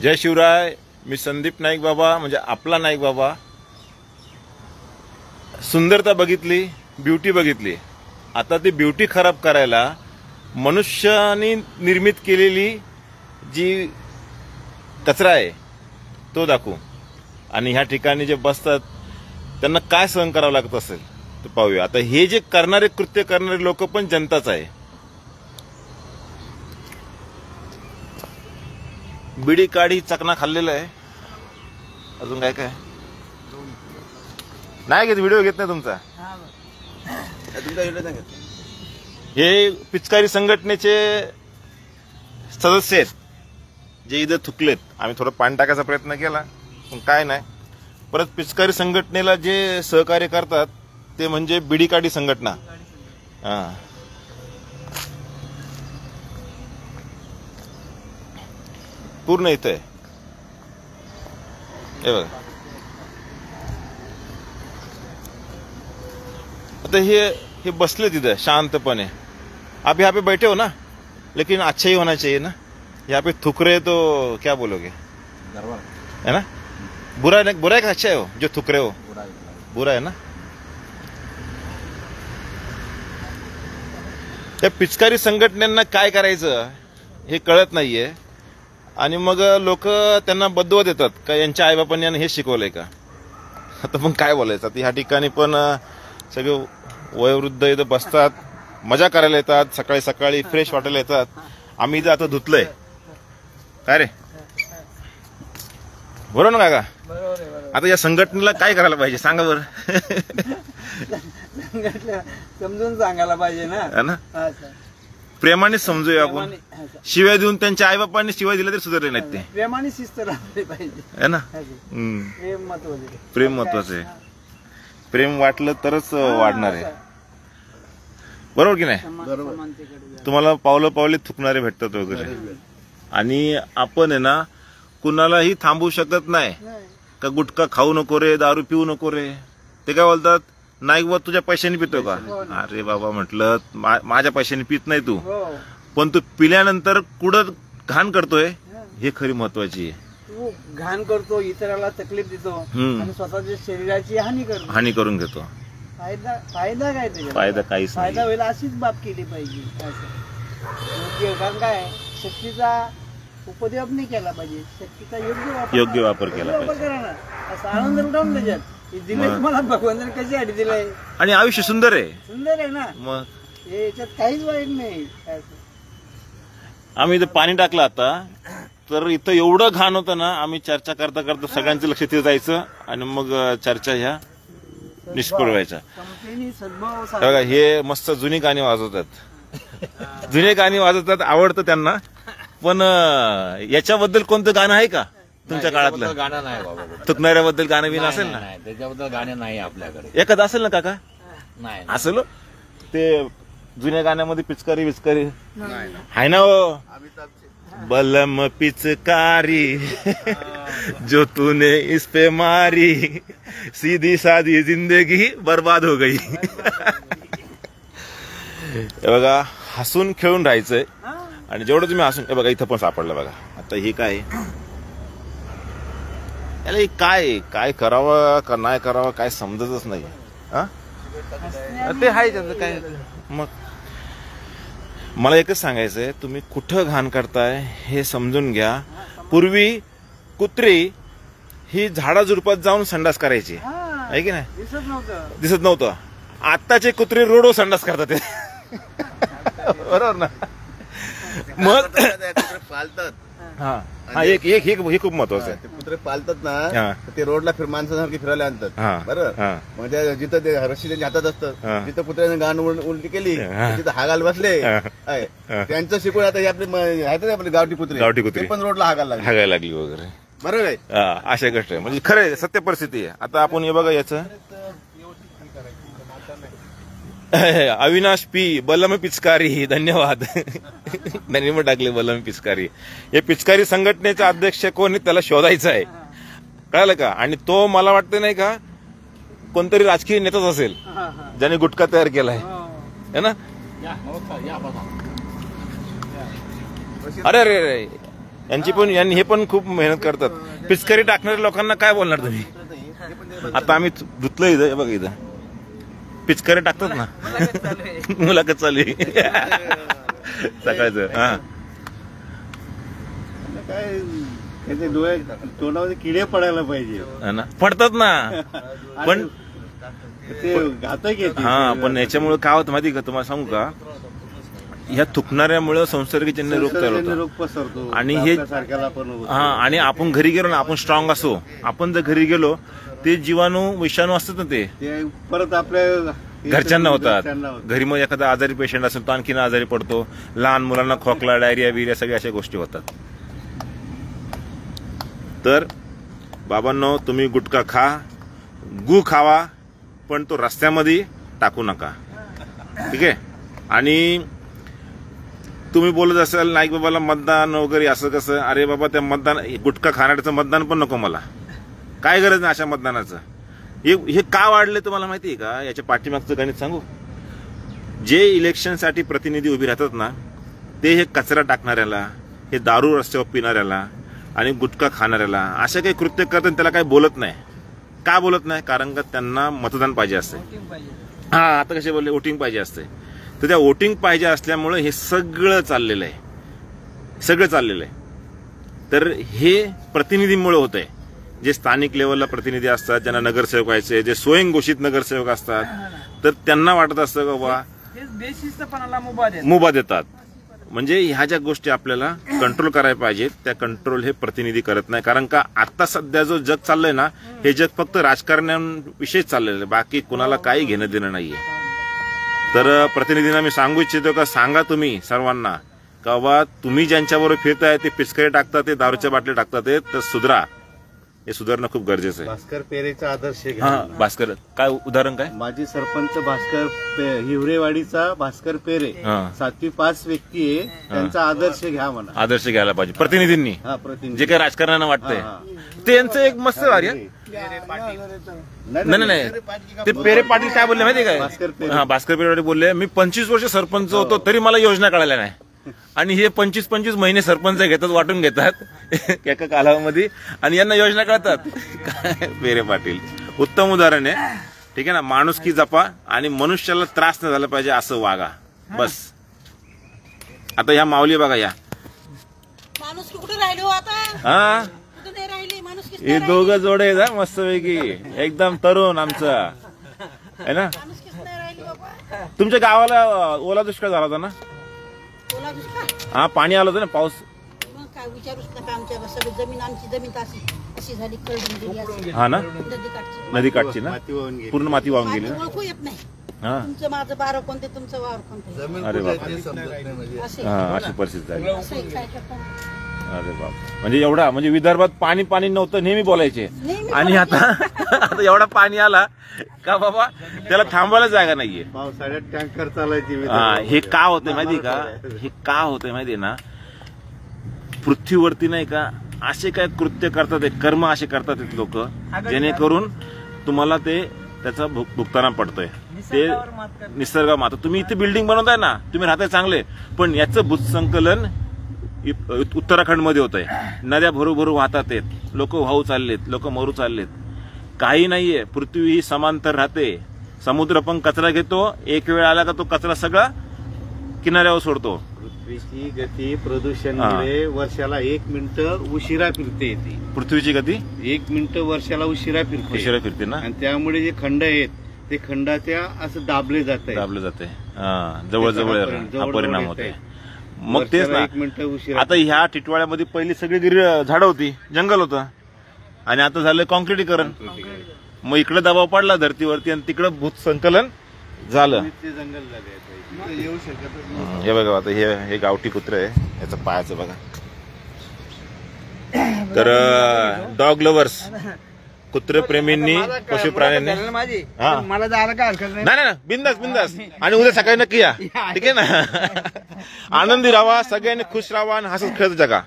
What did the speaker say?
जय शिवराय. मी संदीप नाईक बाबा, म्हणजे आपला नाईक बाबा. सुंदरता बघितली, ब्युटी बघितली. आता ती ब्युटी खराब करायला मनुष्याने निर्मित केलेली जी कचरा आहे तो दाखवू. आणि ह्या ठिकाणी जे बसतात त्यांना काय सहन करावं लागत असेल ते पाहूया. आता हे जे करणारे, कृत्य करणारे लोक पण जनताच आहे. बिडी काढी चकना खाल्लेला आहे. अजून काय काय नाही घेत, व्हिडिओ घेत नाही तुमचा. हे पिचकारी संघटनेचे सदस्य आहेत जे इथं थुकलेत. आम्ही थोडं पाणी टाकायचा प्रयत्न केला पण काय नाही. परत पिचकारी संघटनेला जे सहकार्य करतात ते म्हणजे बिडी काढी संघटना. पूर्ण इथं आहे हे बघा. आता हे बसले तिथे शांतपणे. आप यहाँ पे बैठे हो ना, लेकिन अच्छा ही होना चाहिए ना. यहाँ पे थूक रहे तो क्या बोलोगे, है ना. बुरा है का अच्छा है हो जो थूक रहे हो. बुरा है ना. त्या पिचकारी संघटनेंना काय करायचं हे कळत नाहीये. आणि मग लोक त्यांना बदवा देतात का यांच्या आईबापांनी यांना हे शिकवलंय का. आता मग काय बोलायचं. ह्या ठिकाणी पण सगळे वयोवृद्ध इथं बसतात, मजा करायला येतात, सकाळी सकाळी फ्रेश वाटायला येतात. आम्ही इथं आता धुतलंय काय रे, बरोबर ना काका. आता या संघटनेला काय करायला पाहिजे सांगा बरं. समजून सांगायला पाहिजे ना. प्रेमाने समजूया आपण. शिव्या देऊन त्यांच्या आईबापांनी शिवाय दिल्या तरी सुधारले नाहीत ते. प्रेमाने शिस्त राखली पाहिजे है ना. प्रेम महत्वाचं आहे. प्रेम वाटलं तरच वाढणार आहे, बरोबर की नाही. तुम्हाला पावलं पावले थुकणारे भेटतात वगैरे. आणि आपण आहे ना कुणालाही थांबवू शकत नाही का गुटखा खाऊ नको रे, दारू पिऊ नको रे. ते काय बोलतात, नाईक बाबा तुझ्या पैशाने पितो का. अरे बाबा म्हटलं माझ्या पैशाने पित नाही तू, पण तू पिल्यानंतर कुठं घाण करतोय हे खरी महत्वाची आहे. तू घाण करतो, इतराला तकलीफ देतो आणि स्वतःच्या शरीराची हानी करून घेतो. फायदा काय त्याचा. फायदा काहीच नाही. फायदा व्हायला अशीच बाब केली पाहिजे. कारण काय, शक्तीचा उपयोग नाही केला पाहिजे, शक्तीचा योग्य वापर केला पाहिजे. असा आनंद उठावून त्याच्यात दिले मला भगवंताने कशासाठी दिलंय. आणि आयुष्य सुंदर आहे. सुंदर आहे ना, मग याच्यात काहीच वाईट नाही. आम्ही इथं पाणी टाकलं आता, तर इथं एवढं घाण होतं ना. आम्ही चर्चा करता करता सगळ्यांचं लक्ष तिथे जायचं आणि मग चर्चा ह्या निष्फळ व्हायच्या. बघा हे मस्त जुनी गाणी वाजवतात. जुने गाणी वाजवतात, आवडतं त्यांना. पण याच्याबद्दल कोणतं गाणं आहे का तुमच्या काळातलं. गाणं नाही बाबा. थुकणाऱ्याबद्दल गाणं बिन असेल ना. त्याच्याबद्दल गाणं नाही आपल्याकडे. एखादं असेल ना काका. नाही असेल ते जुन्या गाण्यामध्ये पिचकारी विचकारी आहे ना हो. बलम पिचकारी जो तूने इस पे मारी, सीधी साधी जिंदगी बर्बाद हो गई. बघा हसून खेळून राहायचंय. आणि जेवढं तुम्ही हसून, बघा इथं पण सापडलं बघा. आता हे काय, याला काय काय करावं का नाही करावं काय समजतच नाही. ते आहे त्याचं काय. मग मला एकच सांगायचंय, तुम्ही कुठं घाण करताय हे समजून घ्या. पूर्वी कुत्री ही झाडाझुडपात जाऊन संडास करायची आहे की नाही, दिसत नव्हतं. आत्ताचे कुत्रे रोडवर संडास करतात. बरोबर ना. मग पालतात. हा हे खूप महत्वाचं आहे. कुत्रे पालतात ना, ते रोडला माणसासारखी फिरायला आणतात. बरोबर. म्हणजे जिथं ते रस्सी त्यांच्या हातात असतं, तिथं कुत्र्याने गाण उलटी केली, तिथं हागायला बसले. त्यांचं शिकून आता आपले गावठी कुत्रे पण रोडला हागायला लागली वगैरे. बरोबर आहे. अशा गोष्ट आहे. म्हणजे खरं सत्य परिस्थिती आहे. आता आपण हे बघा याचं अविनाश पी बलम पिचकारी, धन्यवाद. त्यांनी टाकले बलम पिचकारी. हे पिचकारी संघटनेचा अध्यक्ष कोण त्याला शोधायचं आहे, कळालं का. आणि तो मला वाटतं नाही का कोणतरी राजकीय नेताच असेल ज्याने गुटखा तयार केलाय, है ना. अरे अरे अरे यांची पण हे पण खूप मेहनत करतात. पिचकारी टाकणाऱ्या लोकांना काय बोलणार तुम्ही? आता आम्ही धुतलं इथं, बघ इथं पिचकारी टाकतात ना. मुलाखत चालू आहे सकाळचं. हा काय त्याचे डोळे तोंडामध्ये किडे पडायला पाहिजे ना, पडतात ना. पण ते घातक आहे. हा पण याच्यामुळे काय होतं माहिती का तुम्हाला सांगू का, ह्या थुकणाऱ्यामुळे संसर्गजन्य रोग तयार होतो. आणि हे हा, आणि आपण घरी गेलो ना, आपण स्ट्रॉंग असो, आपण जर घरी गेलो ते जीवाणू विषाणू असतात ना, ते परत आपल्या घरच्यांना होतात. घरी मग एखादा आजारी पेशंट असेल तो आणखीन आजारी पडतो. लहान मुलांना खोकला, डायरिया बिरिया सगळ्या अशा गोष्टी होतात. तर बाबांनो, तुम्ही गुटखा खा, गू खावा, पण तो रस्त्यामध्ये टाकू नका, ठीक आहे? आणि तुम्ही बोलत असाल नाईक बाबाला मतदान वगैरे असं कसं, अरे बाबा त्या मतदान, गुटखा खाण्याचं मतदान पण नको मला, काय गरज नाही अशा मतदानाचं. हे का वाढले तुम्हाला माहिती आहे का? याच्या पाठीमागचं गणित सांगू. जे इलेक्शनसाठी प्रतिनिधी उभी राहतात ना, ते हे कचरा टाकणाऱ्याला, हे दारू रस्त्यावर पिणाऱ्याला आणि गुटखा खाणाऱ्याला अशा काही कृत्य करतात, त्याला काही बोलत नाही. का बोलत नाही? कारण का त्यांना मतदान पाहिजे असते. हा, आता कसे बोलले, वोटिंग पाहिजे असते. तर त्या वोटिंग पाहिजे असल्यामुळे हे सगळं चाललेलं आहे. तर हे प्रतिनिधींमुळे होत आहे. जे स्थानिक लेवलला प्रतिनिधी असतात, ज्यांना नगरसेवक व्हायचे, जे स्वयंघोषित नगरसेवक असतात, तर त्यांना वाटत असतं का बाबा मुभा देतात. म्हणजे ह्या ज्या गोष्टी आपल्याला कंट्रोल करायला पाहिजेत, त्या कंट्रोल हे प्रतिनिधी करत नाही. कारण का आता सध्या जो जग चाललंय ना, हे जग फक्त राजकारण्यांविषयीच चाललेलं आहे, बाकी कुणाला काही घेणं देणं नाहीये. तर प्रतिनिधींना मी सांगू इच्छितो का, सांगा तुम्ही सर्वांना का बाबा तुम्ही ज्यांच्याबरोबर फिरताय ते पिचकारी टाकतात, ते दारूच्या बाटल्या टाकतात, तर सुधरा. हे सुधारणं खूप गरजेचं आहे. भास्कर पेरेचा आदर्श घ्या. हा, भास्कर काय उदाहरण काय? माजी सरपंच भास्कर हिवरेवाडीचा भास्कर पेरे, 7वी पास व्यक्ती आहे, त्यांचा आदर्श घ्या म्हणा. आदर्श घ्यायला पाहिजे प्रतिनिधींनी. जे काही राजकारण्यांना वाटतंय त्यांचं एक मस्त कार्य. नाही, ते पेरे पाटील काय बोलले माहिती काय? भास्कर पेरे बोलले, मी 25 वर्ष सरपंच होतो तरी मला योजना कळाल्या नाही. आणि हे 25 महिने सरपंच घेतात, वाटून घेतात एका कालावधीमध्ये, आणि यांना योजना कळतात. काय पेरे पाटील उत्तम उदाहरण आहे, ठीक आहे ना. माणुसकी जपा आणि मनुष्याला त्रास न झाला पाहिजे असं वागा, बस. आता ह्या माऊली बघा, या हा, हे दोघं जोडे आहेत मस्तपैकी, एकदम तरुण आमचं आहे ना. तुमच्या गावाला ओला दुष्काळ झाला होता ना? हा, पाणी आलं होतं ना, पाऊस. काय विचारूच नका, आमच्या जमीन, आमची जमीन अशी झाली, हा ना, नदी काठची ना, पूर्ण माती वाहून गेली ना. ओळखू येत नाही, हा, तुमचं माझं बारा कोणते, तुमचं वावर कोणते. अरे बाप, हा, अशी परिस्थिती झाली. अरे बाप, म्हणजे एवढा, म्हणजे विदर्भात पाणी नव्हतं नेहमी बोलायचे, आणि आता एवदा पाणी आला का बाबा त्याला थांबायला जागा नाहीये. पावसाळ्यात टँकर चालायची. हे का होतंय माहिती का? हे का होतंय माहितीये ना, पृथ्वीवरती नाही का असे काय कृत्य करतात, कर्म असे करतात लोक, जेणेकरून तुम्हाला ते त्याचा भुगताना पडतोय. ते निसर्ग माता, तुम्ही इथे बिल्डिंग बनवताय ना, तुम्ही राहताय चांगले, पण याचं भूसंकलन उत्तराखंड मध्ये होत आहे. नद्या भरू वाहतात, लोक वाहू चाललेत, लोक मरू चाललेत. काही नाहीये, पृथ्वी ही समांतर राहते. समुद्र पण कचरा घेतो, एक वेळ आला का तो कचरा सगळा किनाऱ्यावर सोडतो. पृथ्वीची गती प्रदूषणामुळे वर्षाला 1 मिनिट उशिरा फिरते. पृथ्वीची गती 1 मिनिट वर्षाला उशिरा फिरते ना, आणि त्यामुळे जे खंड आहेत ते खंडाच्या असं दाबले जाते. जवळ परिणाम होते. मग तेच ना, 1 मिनिट उशिरा. आता ह्या टिटवाळ्यामध्ये पहिली सगळी झाडं होती, जंगल होतं, आणि आता झालं कॉन्क्रिटीकरण. मग इकडे दबाव पडला धरतीवरती आणि तिकडे भूसंकलन झालं. जंगल झाले, येऊ शकत. हे बघा, आता हे गावठी कुत्र आहे, याचं पायाचं बघा. तर डॉग लव्हर्स, कुत्रप्रेमींनी, पशुप्राण्यांनी, मला जायला काय हरकत नाही. नाही, बिंदास. आणि उद्या सकाळी नक्की या, ठीक आहे ना. आनंदी राहा, सगळ्यांनी खुश राहा आणि हसत खेळत जगा.